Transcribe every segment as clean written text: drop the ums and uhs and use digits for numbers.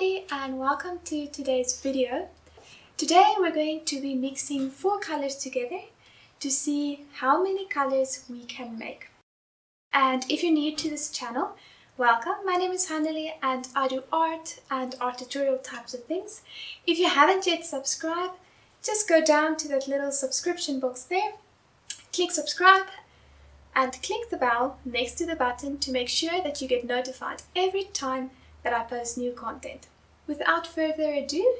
everybody and welcome to today's video. Today we're going to be mixing 4 colors together to see how many colors we can make. And if you're new to this channel, welcome. My name is Haneli and I do art and art tutorial types of things. If you haven't yet subscribed, just go down to that little subscription box there, click subscribe and click the bell next to the button to make sure that you get notified every time that I post new content. Without further ado,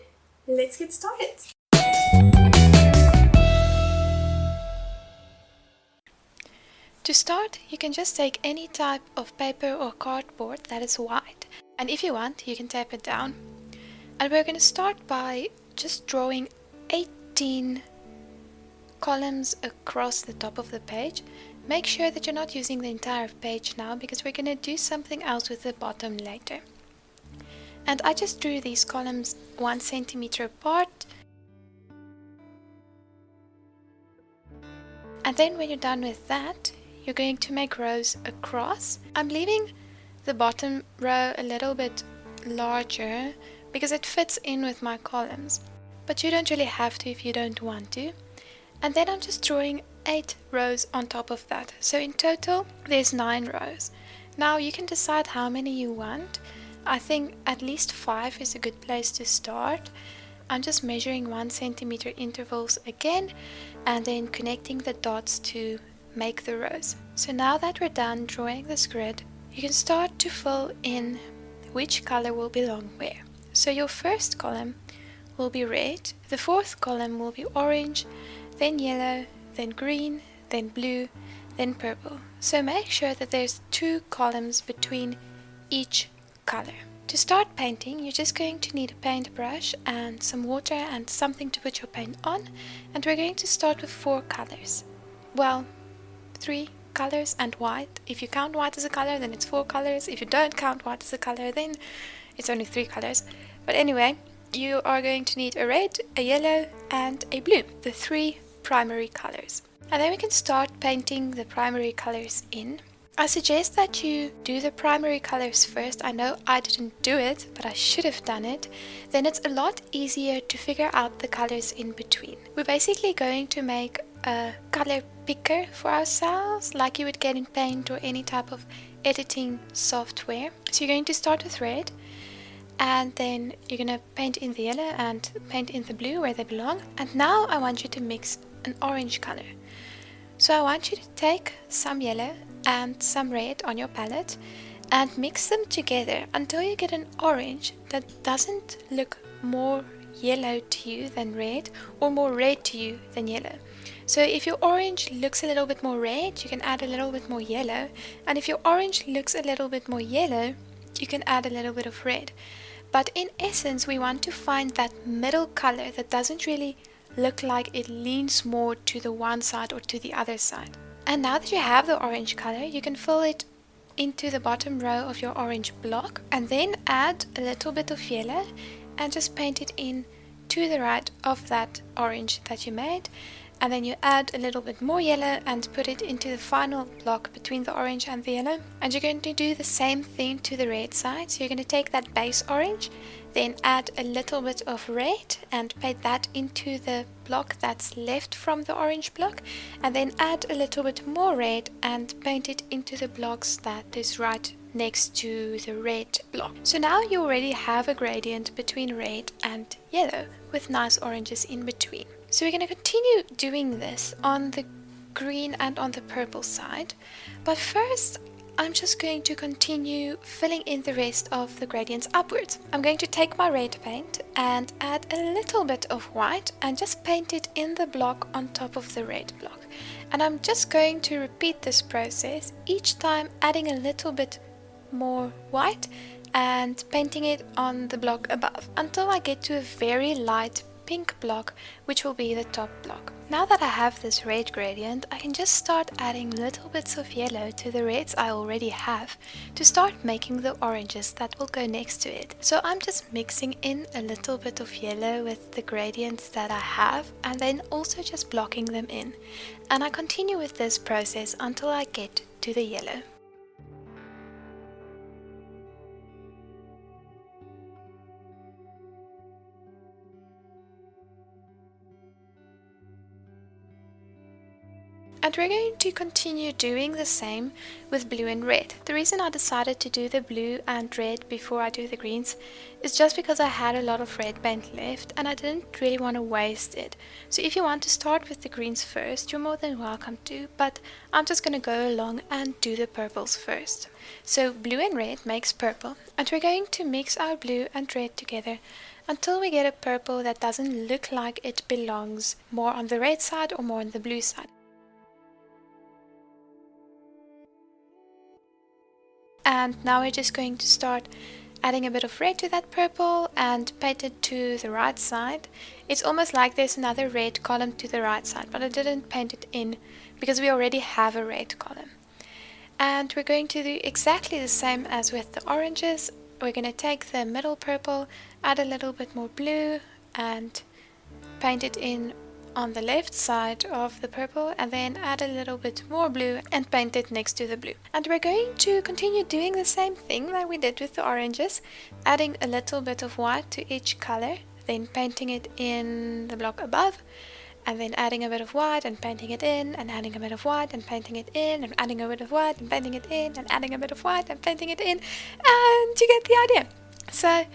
let's get started. To start, you can just take any type of paper or cardboard that is white, and if you want, you can tape it down. And we're going to start by just drawing 18 columns across the top of the page. Make sure that you're not using the entire page now because we're going to do something else with the bottom later. And I just drew these columns 1 centimeter apart. And then when you're done with that, you're going to make rows across. I'm leaving the bottom row a little bit larger because it fits in with my columns. But you don't really have to if you don't want to. And then I'm just drawing 8 rows on top of that. So in total, there's 9 rows. Now you can decide how many you want. I think at least 5 is a good place to start. I'm just measuring 1 centimeter intervals again and then connecting the dots to make the rows. So now that we're done drawing this grid, you can start to fill in which color will belong where. So your first column will be red, the fourth column will be orange, then yellow, then green, then blue, then purple. So make sure that there's 2 columns between each color. To start painting, you're just going to need a paintbrush and some water and something to put your paint on, and we're going to start with 4 colors. Well, 3 colors and white. If you count white as a color, then it's 4 colors. If you don't count white as a color, then it's only 3 colors. But anyway, you are going to need a red, a yellow and a blue, the 3 primary colors. And then we can start painting the primary colors in. I suggest that you do the primary colors first. I know I didn't do it, but I should have done it. Then it's a lot easier to figure out the colors in between. We're basically going to make a color picker for ourselves, like you would get in Paint or any type of editing software. So you're going to start with red, and then you're going to paint in the yellow and paint in the blue where they belong. And now I want you to mix an orange color. So I want you to take some yellow and some red on your palette and mix them together until you get an orange that doesn't look more yellow to you than red or more red to you than yellow. So if your orange looks a little bit more red, you can add a little bit more yellow, and if your orange looks a little bit more yellow, you can add a little bit of red. But in essence, we want to find that middle color that doesn't really look like it leans more to the one side or to the other side. And now that you have the orange color, you can fill it into the bottom row of your orange block and then add a little bit of yellow and just paint it in to the right of that orange that you made. And then you add a little bit more yellow and put it into the final block between the orange and the yellow. And you're going to do the same thing to the red side. So you're going to take that base orange, then add a little bit of red and paint that into the block that's left from the orange block, and then add a little bit more red and paint it into the blocks that is right next to the red block. So now you already have a gradient between red and yellow with nice oranges in between. So we're going to continue doing this on the green and on the purple side, but first I'm just going to continue filling in the rest of the gradients upwards. I'm going to take my red paint and add a little bit of white and just paint it in the block on top of the red block. And I'm just going to repeat this process, each time adding a little bit more white and painting it on the block above until I get to a very light pink block, which will be the top block. Now that I have this red gradient, I can just start adding little bits of yellow to the reds I already have to start making the oranges that will go next to it. So I'm just mixing in a little bit of yellow with the gradients that I have and then also just blocking them in. And I continue with this process until I get to the yellow. And we're going to continue doing the same with blue and red. The reason I decided to do the blue and red before I do the greens is just because I had a lot of red paint left and I didn't really want to waste it. So if you want to start with the greens first, you're more than welcome to, but I'm just going to go along and do the purples first. So blue and red makes purple, and we're going to mix our blue and red together until we get a purple that doesn't look like it belongs more on the red side or more on the blue side. And now we're just going to start adding a bit of red to that purple and paint it to the right side. It's almost like there's another red column to the right side, but I didn't paint it in because we already have a red column. And we're going to do exactly the same as with the oranges. We're going to take the middle purple, add a little bit more blue and paint it in on the left side of the purple, and then add a little bit more blue and paint it next to the blue. And we're going to continue doing the same thing that we did with the oranges, adding a little bit of white to each color, then painting it in the block above, and then adding a bit of white and painting it in, and adding a bit of white and painting it in, and adding a bit of white and painting it in, and adding a bit of white and painting it in, and you get the idea. So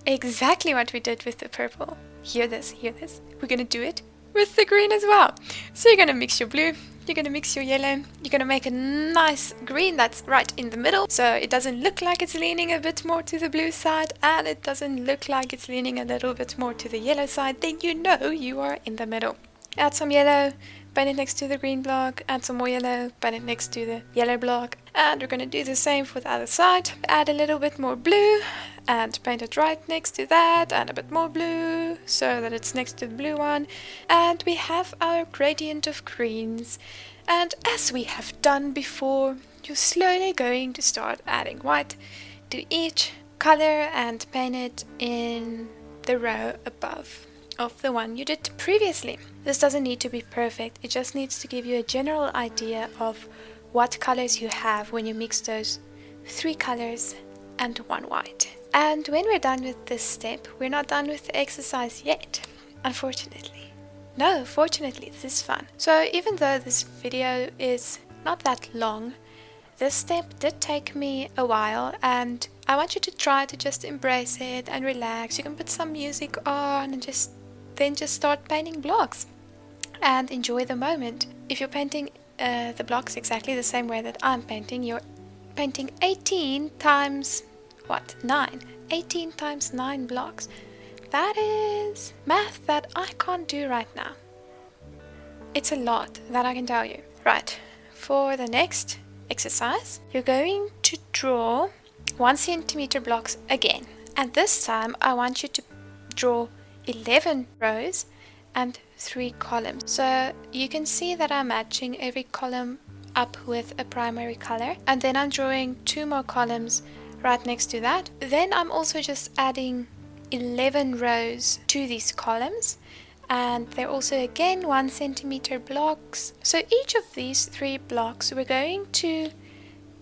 exactly what we did with the purple. Hear this, hear this. We're going to do it with the green as well. So you're going to mix your blue, you're going to mix your yellow, you're going to make a nice green that's right in the middle, so it doesn't look like it's leaning a bit more to the blue side and it doesn't look like it's leaning a little bit more to the yellow side. Then you know you are in the middle. Add some yellow, paint it next to the green block, add some more yellow, paint it next to the yellow block, and we're going to do the same for the other side. Add a little bit more blue and paint it right next to that, and a bit more blue so that it's next to the blue one, and we have our gradient of greens. And as we have done before, you're slowly going to start adding white to each color and paint it in the row above of the one you did previously. This doesn't need to be perfect, it just needs to give you a general idea of what colors you have when you mix those 3 colors and 1 white. And when we're done with this step, we're not done with the exercise yet, unfortunately. No, fortunately, this is fun. So even though this video is not that long, this step did take me a while, and I want you to try to just embrace it and relax. You can put some music on and just start painting blocks and enjoy the moment. If you're painting the blocks exactly the same way that I'm painting, you're painting 18 times what? 9. 18 times 9 blocks. That is math that I can't do right now. It's a lot, that I can tell you. Right, for the next exercise, you're going to draw 1 centimeter blocks again. And this time I want you to draw 11 rows and 3 columns. So you can see that I'm matching every column up with a primary color, and then I'm drawing 2 more columns right next to that. Then I'm also just adding 11 rows to these columns, and they're also again 1 centimeter blocks. So each of these 3 blocks we're going to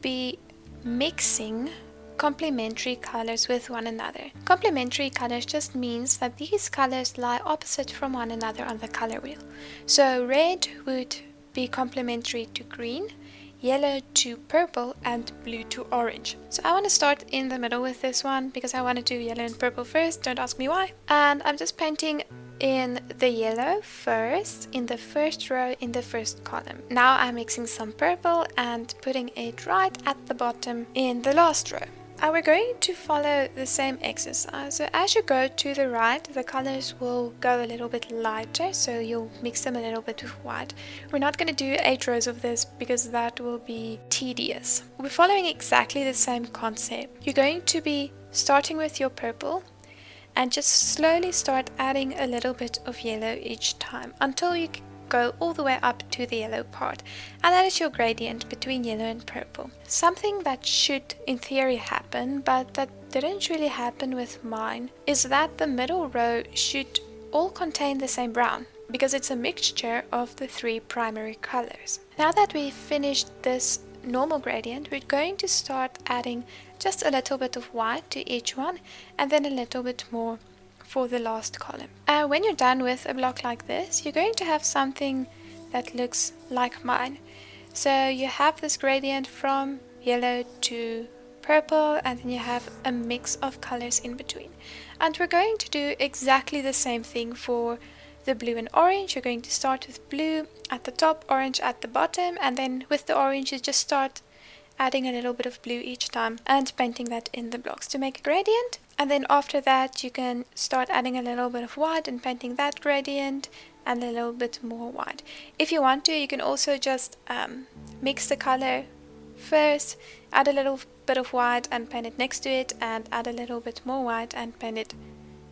be mixing complementary colors with one another. Complementary colors just means that these colors lie opposite from one another on the color wheel. So red would be complementary to green, yellow to purple, and blue to orange. So I want to start in the middle with this one because I want to do yellow and purple first, don't ask me why. And I'm just painting in the yellow first, in the first row, in the first column. Now I'm mixing some purple and putting it right at the bottom in the last row. And we're going to follow the same exercise. So as you go to the right, the colors will go a little bit lighter, so you'll mix them a little bit with white. We're not going to do 8 rows of this because that will be tedious. We're following exactly the same concept. You're going to be starting with your purple and just slowly start adding a little bit of yellow each time until you go all the way up to the yellow part, and that is your gradient between yellow and purple. Something that should in theory happen, but that didn't really happen with mine, is that the middle row should all contain the same brown because it's a mixture of the 3 primary colors. Now that we've finished this normal gradient, we're going to start adding just a little bit of white to each one, and then a little bit more for the last column. When you're done with a block like this, you're going to have something that looks like mine. So you have this gradient from yellow to purple, and then you have a mix of colors in between. And we're going to do exactly the same thing for the blue and orange. You're going to start with blue at the top, orange at the bottom, and then with the orange you just start adding a little bit of blue each time and painting that in the blocks to make a gradient. And then after that you can start adding a little bit of white and painting that gradient and a little bit more white. If you want to, you can also just mix the color first, add a little bit of white and paint it next to it, and add a little bit more white and paint it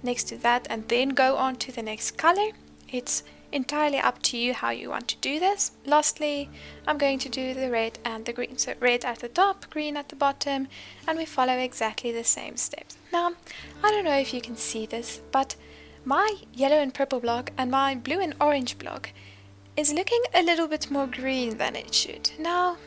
next to that, and then go on to the next color. It's entirely up to you how you want to do this. Lastly, I'm going to do the red and the green. So red at the top, green at the bottom, and we follow exactly the same steps. Now, I don't know if you can see this, but my yellow and purple block and my blue and orange block is looking a little bit more green than it should. Now,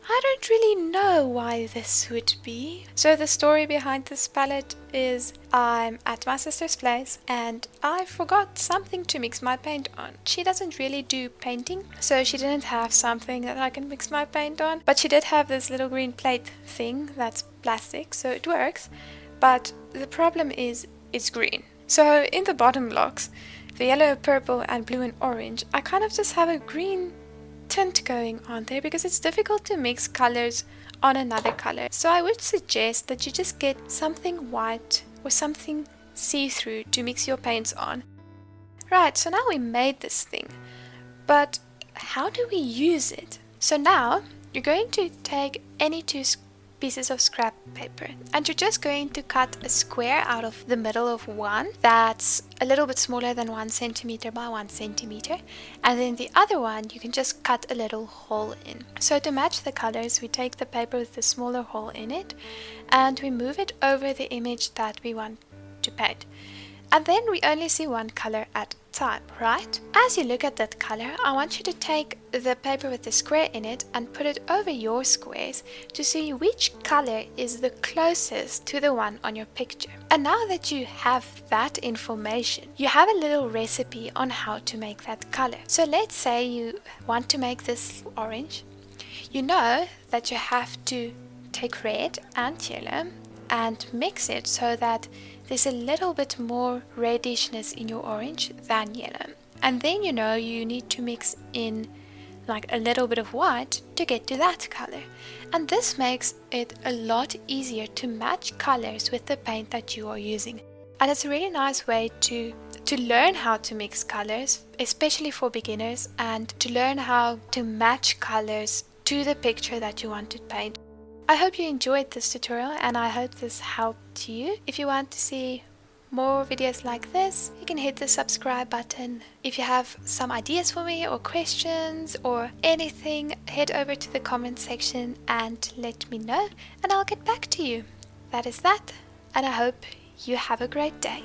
I don't really know why this would be. So the story behind this palette is I'm at my sister's place and I forgot something to mix my paint on. She doesn't really do painting, so she didn't have something that I can mix my paint on. But she did have this little green plate thing that's plastic, so it works. But the problem is it's green. So in the bottom blocks, the yellow, purple and blue and orange, I kind of just have a green tint going on there because it's difficult to mix colors on another color. So I would suggest that you just get something white or something see-through to mix your paints on. Right, so now we made this thing, but how do we use it? So now you're going to take any two pieces of scrap paper and you're just going to cut a square out of the middle of one that's a little bit smaller than 1 centimeter by 1 centimeter, and then the other one you can just cut a little hole in. So to match the colors, we take the paper with the smaller hole in it and we move it over the image that we want to paint, and then we only see one color at a time, right? As you look at that color, I want you to take the paper with the square in it and put it over your squares to see which color is the closest to the one on your picture. And now that you have that information, you have a little recipe on how to make that color. So let's say you want to make this orange. You know that you have to take red and yellow and mix it so that there's a little bit more reddishness in your orange than yellow. And then you know you need to mix in like a little bit of white to get to that color. And this makes it a lot easier to match colors with the paint that you are using. And it's a really nice way to learn how to mix colors, especially for beginners, and to learn how to match colors to the picture that you want to paint. I hope you enjoyed this tutorial and I hope this helped you. If you want to see more videos like this, you can hit the subscribe button. If you have some ideas for me or questions or anything, head over to the comment section and let me know and I'll get back to you. That is that, and I hope you have a great day.